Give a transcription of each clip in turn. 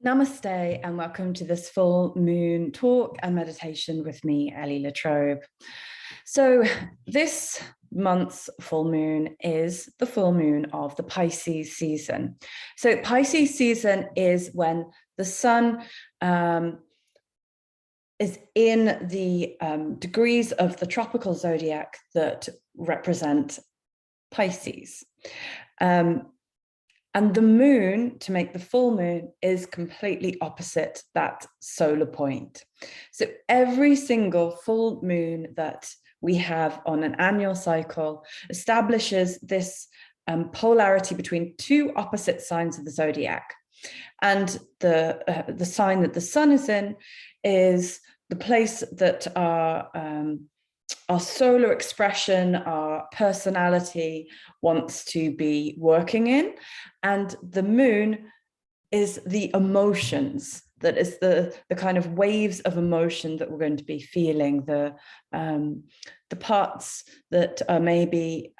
Namaste and welcome to this full moon talk and meditation with me, Ellie Latrobe. So this month's full moon is the full moon of the Pisces season. So Pisces season is when the sun is in the degrees of the tropical zodiac that represent Pisces. And the moon, to make the full moon, is completely opposite that solar point. So every single full moon that we have on an annual cycle establishes this polarity between two opposite signs of the zodiac. And the sign that the sun is in is the place that our solar expression, our personality wants to be working in. And the moon is the emotions, that is the kind of waves of emotion that we're going to be feeling, the parts that are maybe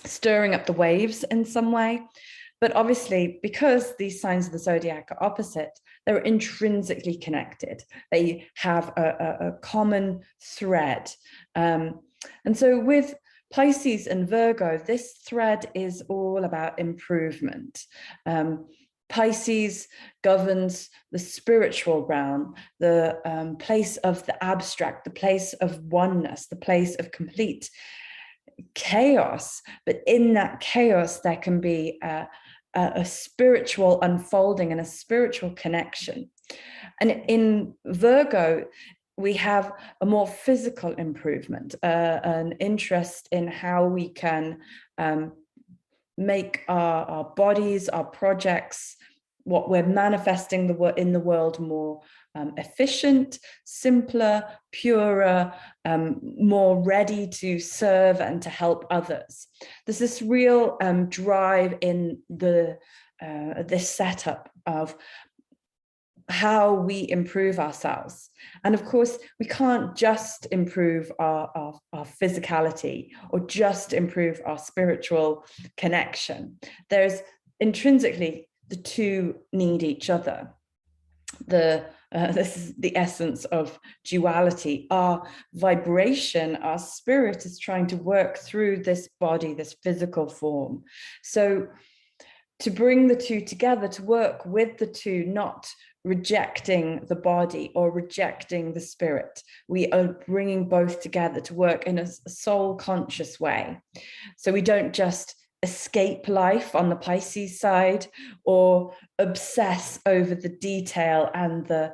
stirring up the waves in some way. But obviously, because these signs of the zodiac are opposite, they're intrinsically connected. They have a common thread. And so with Pisces and Virgo, this thread is all about improvement. Pisces governs the spiritual realm, the place of the abstract, the place of oneness, the place of complete chaos. But in that chaos, there can be a spiritual unfolding and a spiritual connection. And in Virgo, we have a more physical improvement, an interest in how we can make our bodies, our projects, what we're manifesting in the world more efficient, simpler, purer, more ready to serve and to help others. There's this real drive in this setup of how we improve ourselves. And of course, we can't just improve our physicality or just improve our spiritual connection. There's intrinsically, the two need each other. This is the essence of duality. Our vibration, our spirit is trying to work through this body, this physical form. So to bring the two together, to work with the two, not rejecting the body or rejecting the spirit. We are bringing both together to work in a soul conscious way. So we don't just escape life on the Pisces side or obsess over the detail and the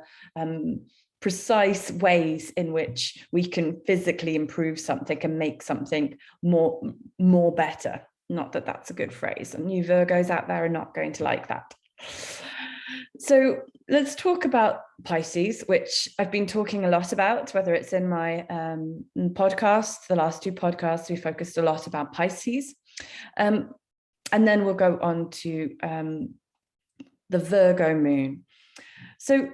precise ways in which we can physically improve something and make something more better. Not that that's a good phrase, and you Virgos out there are not going to like that. So let's talk about Pisces, which I've been talking a lot about, whether it's in my podcast. The last two podcasts, we focused a lot about Pisces. And then we'll go on to the Virgo moon. So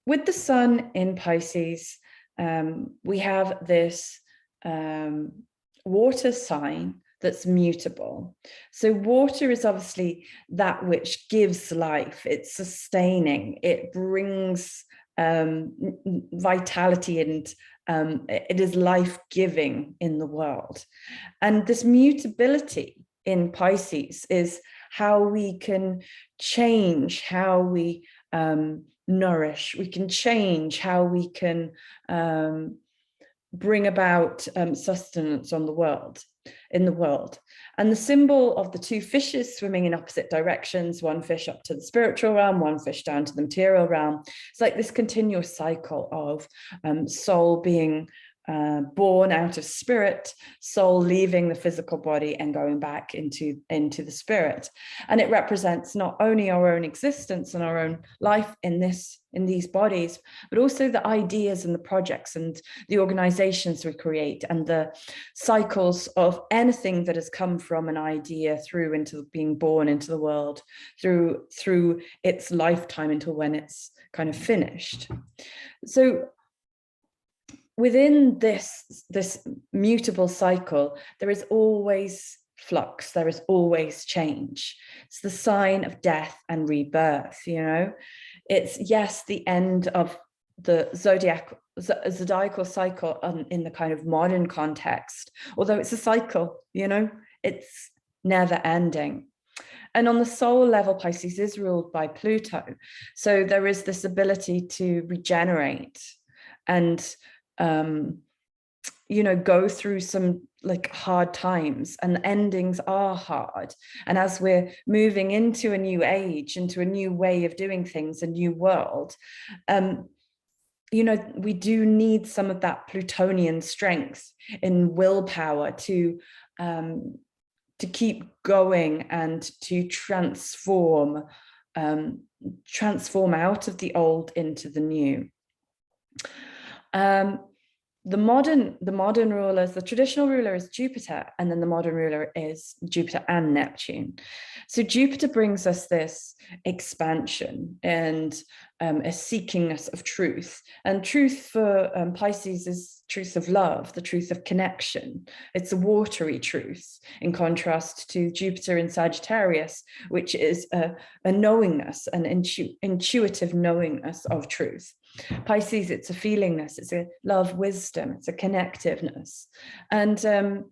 with the sun in Pisces, we have this water sign that's mutable. So water is obviously that which gives life. It's sustaining. It brings vitality, and it is life-giving in the world. And this mutability in Pisces is how we can change how we nourish. We can change how we can bring about sustenance in the world. And the symbol of the two fishes swimming in opposite directions, one fish up to the spiritual realm, one fish down to the material realm. It's like this continuous cycle of soul being born out of spirit, soul leaving the physical body and going back into the spirit. And it represents not only our own existence and our own life in these bodies, but also the ideas and the projects and the organizations we create and the cycles of anything that has come from an idea through into being born into the world, through its lifetime until when it's kind of finished. So within this mutable cycle, there is always flux. There is always change. It's the sign of death and rebirth, you know. It's, yes, the end of the zodiacal cycle in the kind of modern context, although it's a cycle, you know, it's never ending. And on the soul level, Pisces is ruled by Pluto. So there is this ability to regenerate and, you know, go through some like hard times, and the endings are hard. And as we're moving into a new age, into a new way of doing things, a new world, you know, we do need some of that Plutonian strength in willpower to keep going and to transform out of the old into the new. The modern rulers, the traditional ruler is Jupiter, and then the modern ruler is Jupiter and Neptune. So Jupiter brings us this expansion and a seekingness of truth. And truth for Pisces is truth of love, the truth of connection. It's a watery truth, in contrast to Jupiter in Sagittarius, which is a knowingness, an intuitive knowingness of truth. Pisces, it's a feelingness, it's a love wisdom, it's a connectiveness. And so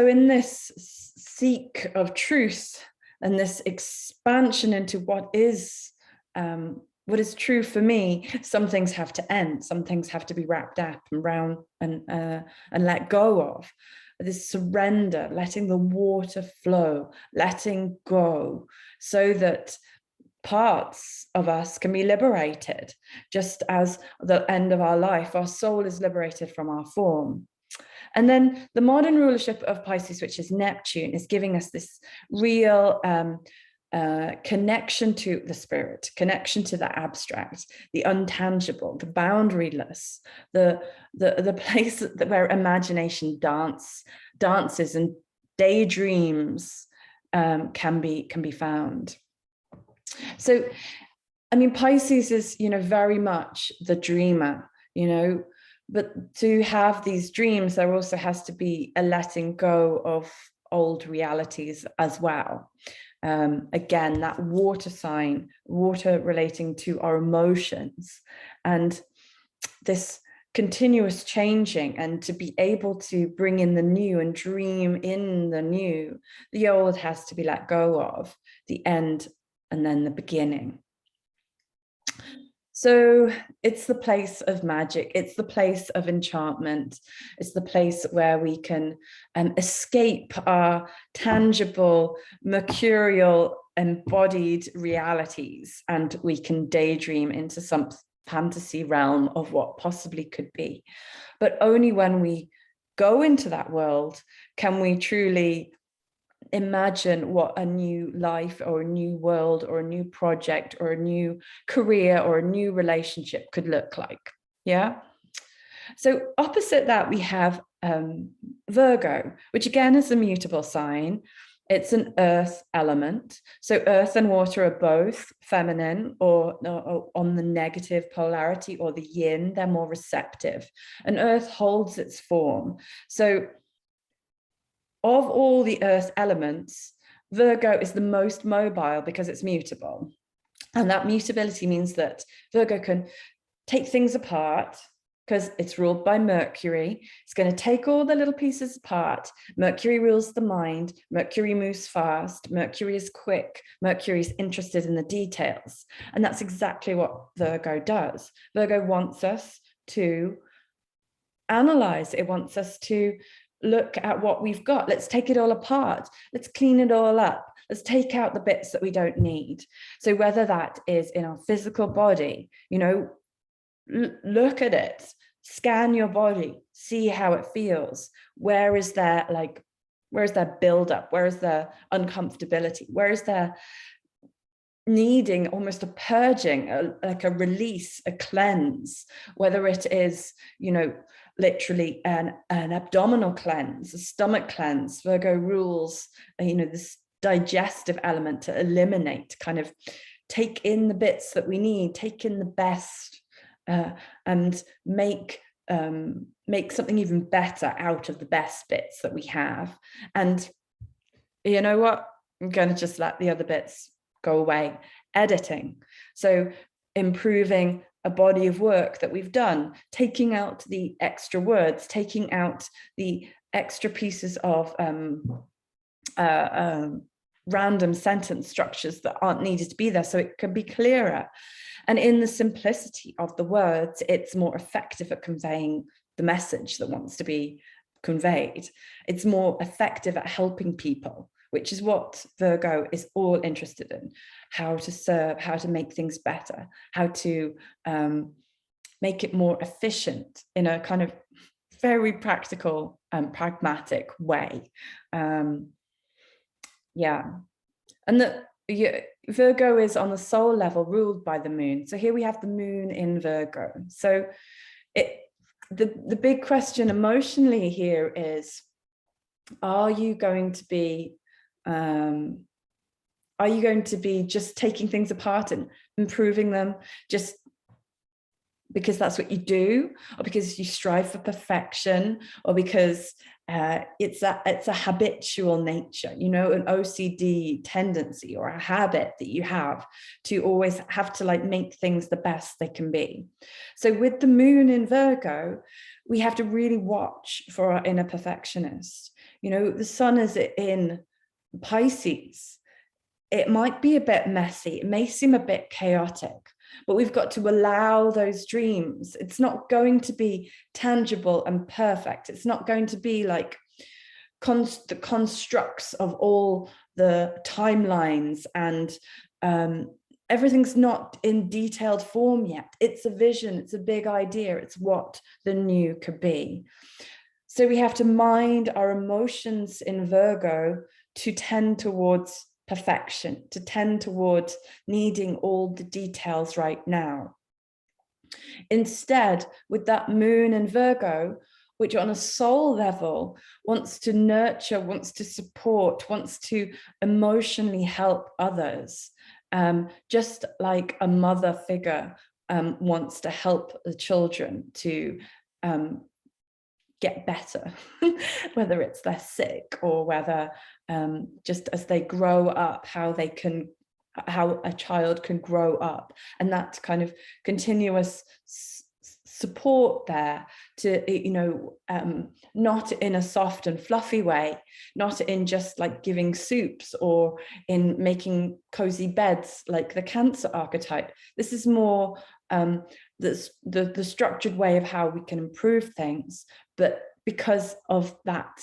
in this seek of truth and this expansion into what is true for me, some things have to end, some things have to be wrapped up and round and let go of. This surrender, letting the water flow, letting go, so that parts of us can be liberated, just as the end of our life, our soul is liberated from our form. And then the modern rulership of Pisces, which is Neptune, is giving us this real connection to the spirit, connection to the abstract, the untangible, the boundaryless, the place where imagination dances and daydreams can be found. So, I mean, Pisces is, you know, very much the dreamer, you know, but to have these dreams, there also has to be a letting go of old realities as well. Again, that water sign, water relating to our emotions, and this continuous changing, and to be able to bring in the new and dream in the new. The old has to be let go of, the end and then the beginning. So it's the place of magic, it's the place of enchantment, it's the place where we can escape our tangible, mercurial, embodied realities, and we can daydream into some fantasy realm of what possibly could be. But only when we go into that world can we truly imagine what a new life or a new world or a new project or a new career or a new relationship could look like. Yeah. So opposite that, we have Virgo, which again is a mutable sign. It's an earth element. So earth and water are both feminine or on the negative polarity, or the yin, they're more receptive. And earth holds its form. So of all the earth elements, Virgo is the most mobile because it's mutable. And that mutability means that Virgo can take things apart because it's ruled by Mercury. It's going to take all the little pieces apart. Mercury rules the mind. Mercury moves fast. Mercury is quick. Mercury is interested in the details. And that's exactly what Virgo does. Virgo wants us to analyze. It wants us to look at what we've got. Let's take it all apart. Let's clean it all up. Let's take out the bits that we don't need. So whether that is in our physical body, you know, look at it, scan your body, see how it feels. Where is there buildup? Where is there uncomfortability? Where is there needing almost a purging, like a release, a cleanse, whether it is, you know, literally an abdominal cleanse, a stomach cleanse. Virgo rules, you know, this digestive element to eliminate, kind of take in the bits that we need, take in the best, and make make something even better out of the best bits that we have. And you know what? I'm going to just let the other bits go away. Editing. So improving a body of work that we've done, taking out the extra words, taking out the extra pieces of random sentence structures that aren't needed to be there, so it can be clearer. And in the simplicity of the words, it's more effective at conveying the message that wants to be conveyed. It's more effective at helping people, which is what Virgo is all interested in: how to serve, how to make things better, how to make it more efficient in a kind of very practical and pragmatic way. Yeah. And Virgo is on the soul level ruled by the moon. So here we have the moon in Virgo. So the big question emotionally here is, are you going to be just taking things apart and improving them just because that's what you do, or because you strive for perfection, or because it's a habitual nature, you know, an OCD tendency or a habit that you have to always have to like make things the best they can be. So with the moon in Virgo, we have to really watch for our inner perfectionist. You know, the sun is in Pisces. It might be a bit messy. It may seem a bit chaotic, but we've got to allow those dreams. It's not going to be tangible and perfect. It's not going to be like the constructs of all the timelines, and everything's not in detailed form yet. It's a vision. It's a big idea. It's what the new could be. So we have to mind our emotions in Virgo to tend towards perfection, to tend towards needing all the details right now. Instead, with that moon in Virgo, which on a soul level wants to nurture, wants to support, wants to emotionally help others, just like a mother figure wants to help the children to get better, whether it's they're sick or whether just as they grow up, how a child can grow up, and that kind of continuous support there to, you know, not in a soft and fluffy way, not in just like giving soups or in making cozy beds like the Cancer archetype. This is more the structured way of how we can improve things, but because of that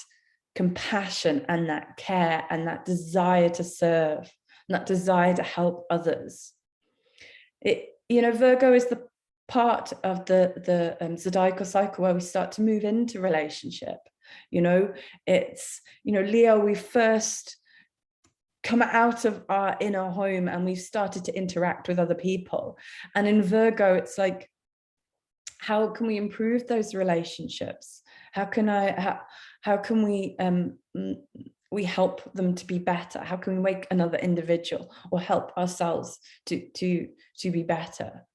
compassion and that care and that desire to serve and that desire to help others. You know, Virgo is the part of the zodiacal cycle where we start to move into relationship. You know, it's, you know, Leo, we first come out of our inner home and we've started to interact with other people. And in Virgo, it's like, how can we improve those relationships? How can we help them to be better? How can we make another individual or help ourselves to be better?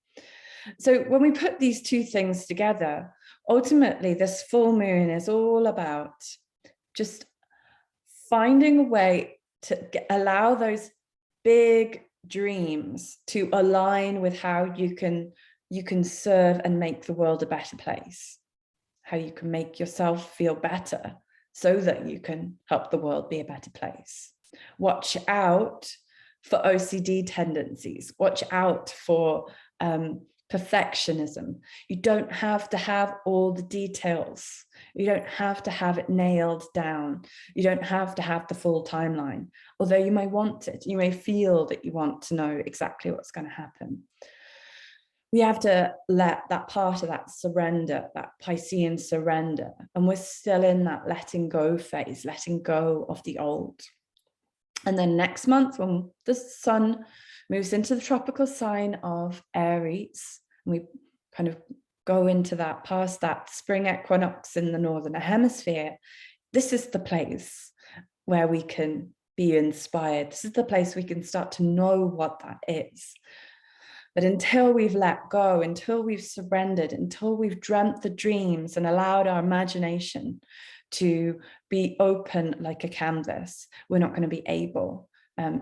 So when we put these two things together, ultimately this full moon is all about just finding a way to allow those big dreams to align with how you can serve and make the world a better place, how you can make yourself feel better so that you can help the world be a better place. Watch out for OCD tendencies. Watch out for perfectionism. You don't have to have all the details. You don't have to have it nailed down. You don't have to have the full timeline, although you may want it. You may feel that you want to know exactly what's going to happen. We have to let that part of that surrender, that Piscean surrender, and we're still in that letting go phase, letting go of the old. And then next month, when the sun moves into the tropical sign of Aries, and we kind of go into that, past that spring equinox in the northern hemisphere, this is the place where we can be inspired. This is the place we can start to know what that is. But until we've let go, until we've surrendered, until we've dreamt the dreams and allowed our imagination to be open like a canvas, we're not going to be able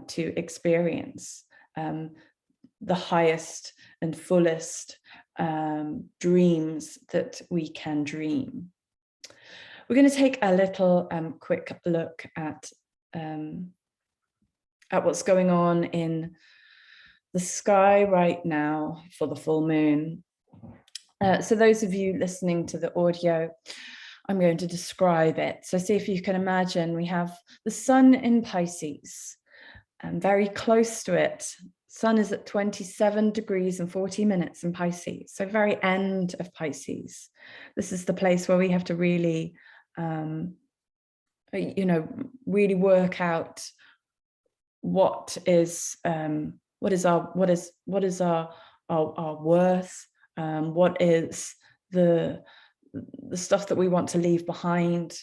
to experience the highest and fullest dreams that we can dream. We're going to take a little quick look at what's going on in the sky right now for the full moon. So those of you listening to the audio, I'm going to describe it. So see if you can imagine, we have the sun in Pisces, and very close to it, sun is at 27 degrees and 40 minutes in Pisces, so very end of Pisces. This is the place where we have to really, really work out what is our worth, what is the stuff that we want to leave behind,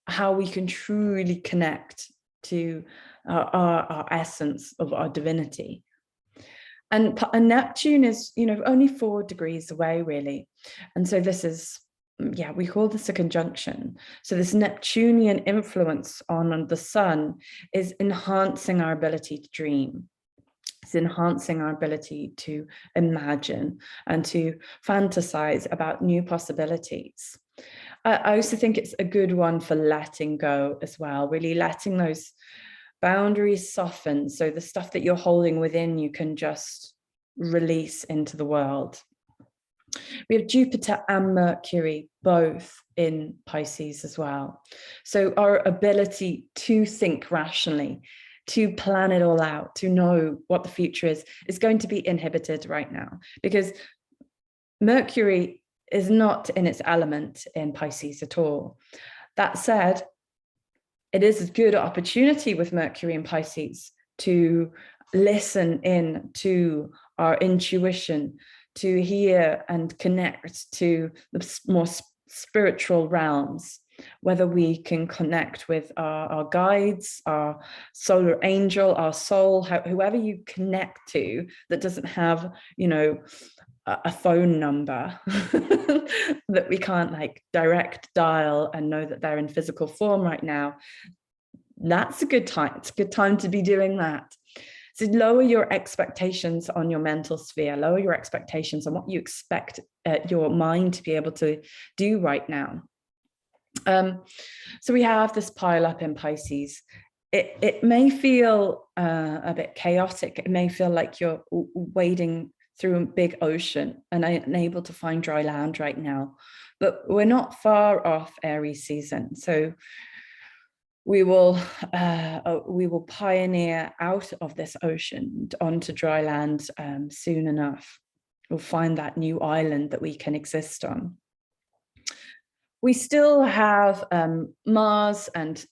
how we can truly connect to our essence of our divinity. And Neptune is, only 4 degrees away, really. And so this is, we call this a conjunction. So this Neptunian influence on the sun is enhancing our ability to dream. It's enhancing our ability to imagine and to fantasize about new possibilities. I also think it's a good one for letting go as well, really letting those boundaries soften. So the stuff that you're holding within, you can just release into the world. We have Jupiter and Mercury both in Pisces as well. So our ability to think rationally, to plan it all out, to know what the future is going to be inhibited right now, because Mercury is not in its element in Pisces at all. That said, it is a good opportunity with Mercury in Pisces to listen in to our intuition, to hear and connect to the more spiritual realms, whether we can connect with our guides, our solar angel, our soul, whoever you connect to that doesn't have, a phone number that we can't direct dial and know that they're in physical form right now. That's a good time. It's a good time to be doing that. So lower your expectations on your mental sphere, lower your expectations on what you expect your mind to be able to do right now. So we have this pile up in Pisces. It may feel a bit chaotic. It may feel like you're wading through a big ocean and unable to find dry land right now, but we're not far off Aries season. So we will pioneer out of this ocean onto dry land soon enough. We'll find that new island that we can exist on. We still have Mars and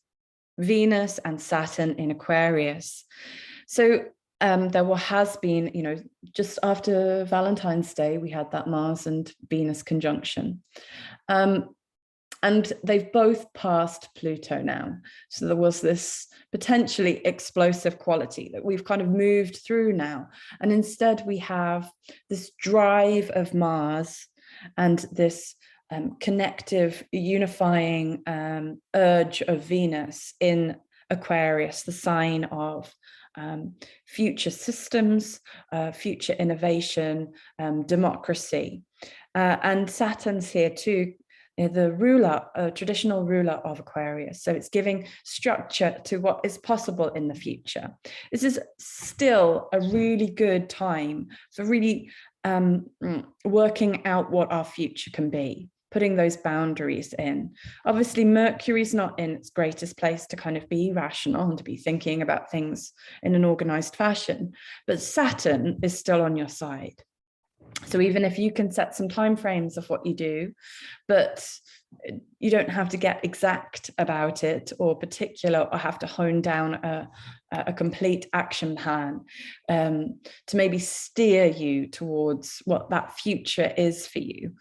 Venus and Saturn in Aquarius. So there has been, just after Valentine's Day, we had that Mars and Venus conjunction. And they've both passed Pluto now. So there was this potentially explosive quality that we've kind of moved through now. And instead we have this drive of Mars and this connective, unifying urge of Venus in Aquarius, the sign of future systems, future innovation, democracy. And Saturn's here too, the ruler, traditional ruler of Aquarius. So it's giving structure to what is possible in the future. This is still a really good time for really working out what our future can be, putting those boundaries in. Obviously, Mercury's not in its greatest place to kind of be rational and to be thinking about things in an organized fashion, but Saturn is still on your side. So even if you can set some timeframes of what you do, but you don't have to get exact about it or particular or have to hone down a complete action plan to maybe steer you towards what that future is for you.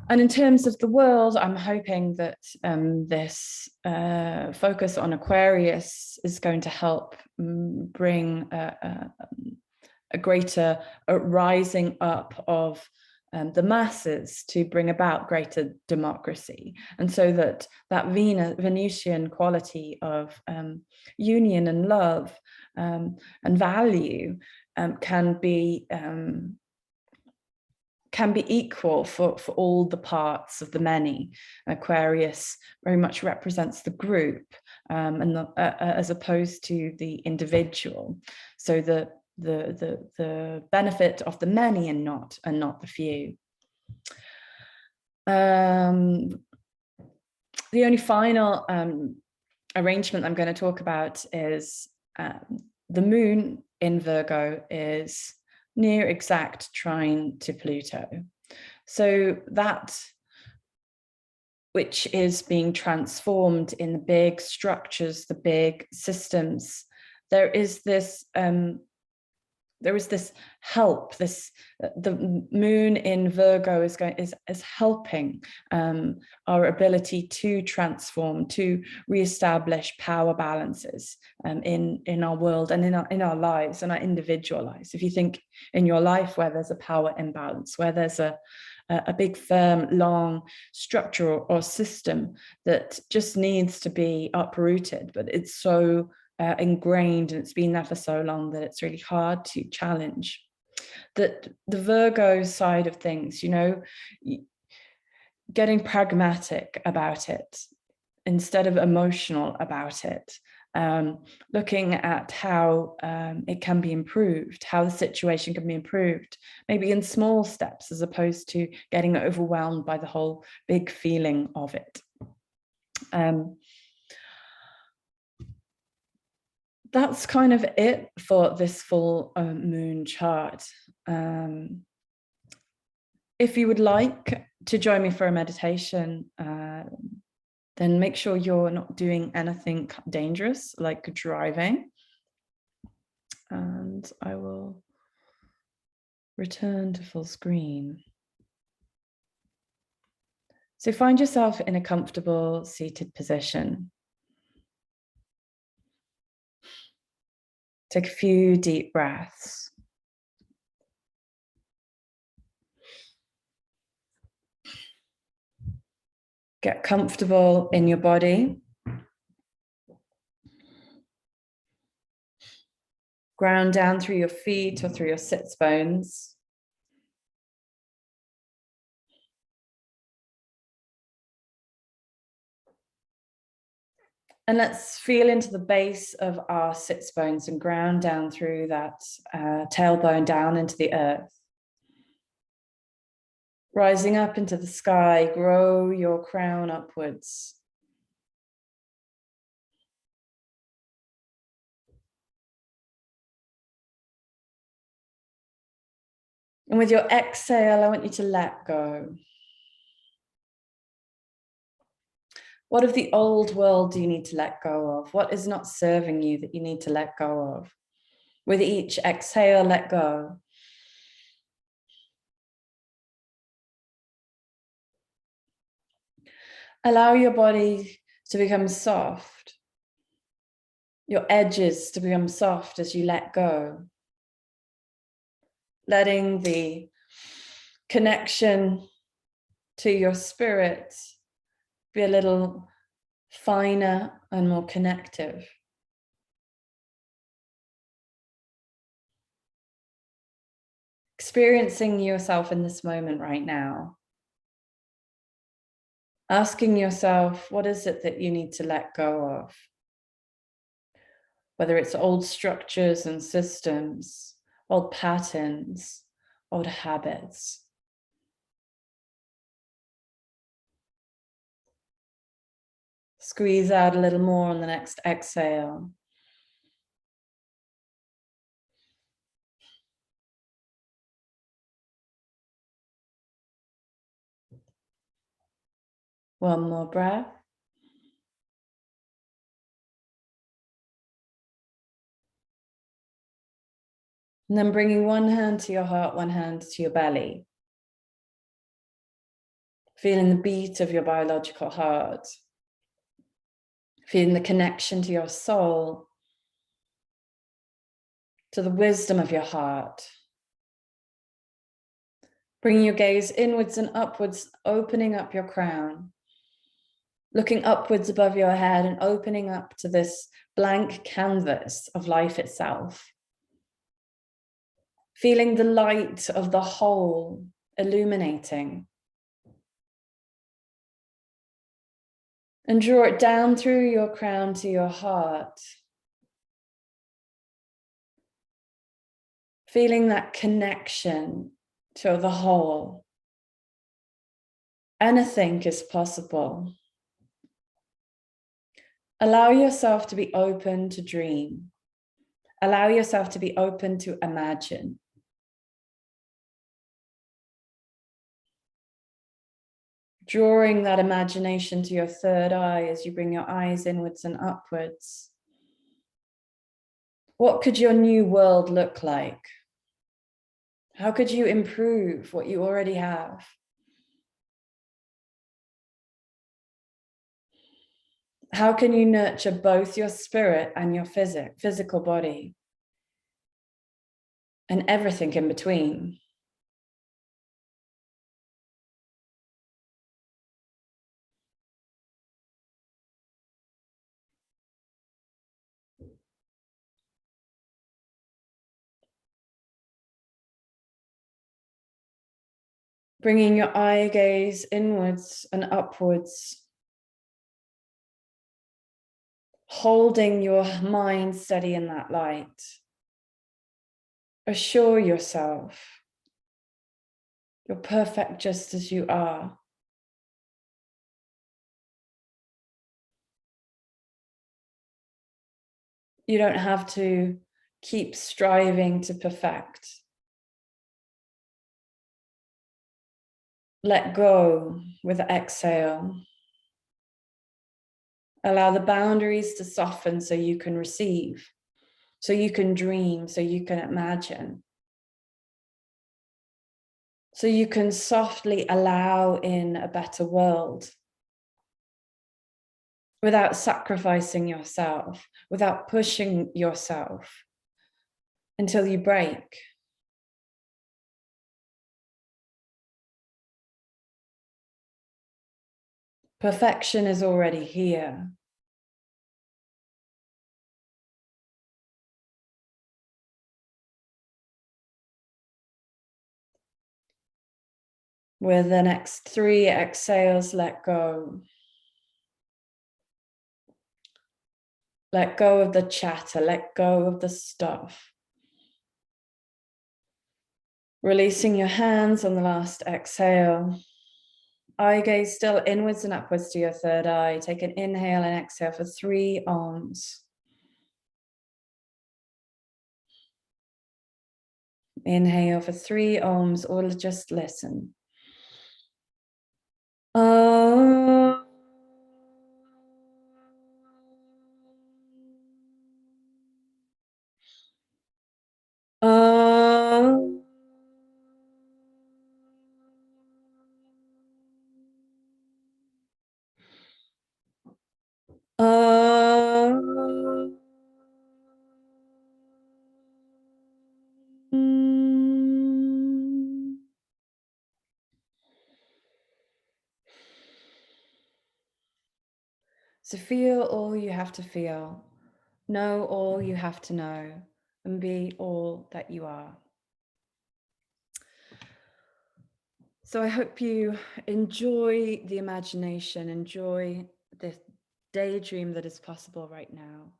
And in terms of the world, I'm hoping that this focus on Aquarius is going to help bring a greater rising up of the masses to bring about greater democracy. And so that Venusian quality of union and love and value can be equal for all the parts of the many. Aquarius very much represents the group as opposed to the individual. So the benefit of the many and not the few. The only final arrangement I'm going to talk about is the moon in Virgo is near exact trine to Pluto. So that which is being transformed in the big structures, the big systems, there is this help. The moon in Virgo is helping our ability to transform, to reestablish power balances in our world and in our lives and our individual lives. If you think in your life where there's a power imbalance, where there's a big, firm, long structure or system that just needs to be uprooted, but it's so ingrained and it's been there for so long that it's really hard to challenge. That the Virgo side of things, getting pragmatic about it instead of emotional about it, looking at how it can be improved, how the situation can be improved, maybe in small steps as opposed to getting overwhelmed by the whole big feeling of it. That's kind of it for this full moon chart. If you would like to join me for a meditation, then make sure you're not doing anything dangerous like driving. And I will return to full screen. So find yourself in a comfortable seated position. Take a few deep breaths. Get comfortable in your body. Ground down through your feet or through your sits bones. And let's feel into the base of our sits bones and ground down through that tailbone down into the earth. Rising up into the sky, grow your crown upwards. And with your exhale, I want you to let go. What of the old world do you need to let go of? What is not serving you that you need to let go of? With each exhale, let go. Allow your body to become soft, your edges to become soft as you let go. Letting the connection to your spirit be a little finer and more connective. Experiencing yourself in this moment right now. Asking yourself, what is it that you need to let go of? Whether it's old structures and systems, old patterns, old habits. Squeeze out a little more on the next exhale. One more breath. And then bringing one hand to your heart, one hand to your belly. Feeling the beat of your biological heart. Feeling the connection to your soul, to the wisdom of your heart. Bringing your gaze inwards and upwards, opening up your crown. Looking upwards above your head and opening up to this blank canvas of life itself. Feeling the light of the whole illuminating. And draw it down through your crown to your heart. Feeling that connection to the whole. Anything is possible. Allow yourself to be open to dream. Allow yourself to be open to imagine. Drawing that imagination to your third eye as you bring your eyes inwards and upwards. What could your new world look like? How could you improve what you already have? How can you nurture both your spirit and your physical body? And everything in between? Bringing your eye gaze inwards and upwards. Holding your mind steady in that light. Assure yourself you're perfect just as you are. You don't have to keep striving to perfect. Let go with the exhale. Allow the boundaries to soften so you can receive, so you can dream, so you can imagine. So you can softly allow in a better world without sacrificing yourself, without pushing yourself until you break. Perfection is already here. With the next 3 exhales, let go. Let go of the chatter, let go of the stuff. Releasing your hands on the last exhale. Eye gaze still inwards and upwards to your third eye. Take an inhale and exhale for 3 ohms. Inhale for 3 ohms, or just listen. Om. Om. Om. So feel all you have to feel, know all you have to know, and be all that you are. So I hope you enjoy the imagination, enjoy the daydream that is possible right now.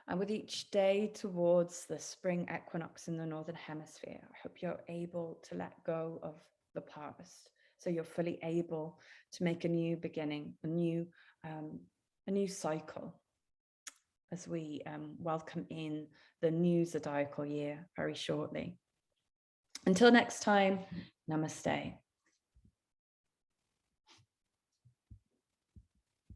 And with each day towards the spring equinox in the Northern Hemisphere, I hope you're able to let go of the past. So you're fully able to make a new beginning, a new cycle as we welcome in the new zodiacal year very shortly. Until next time, namaste.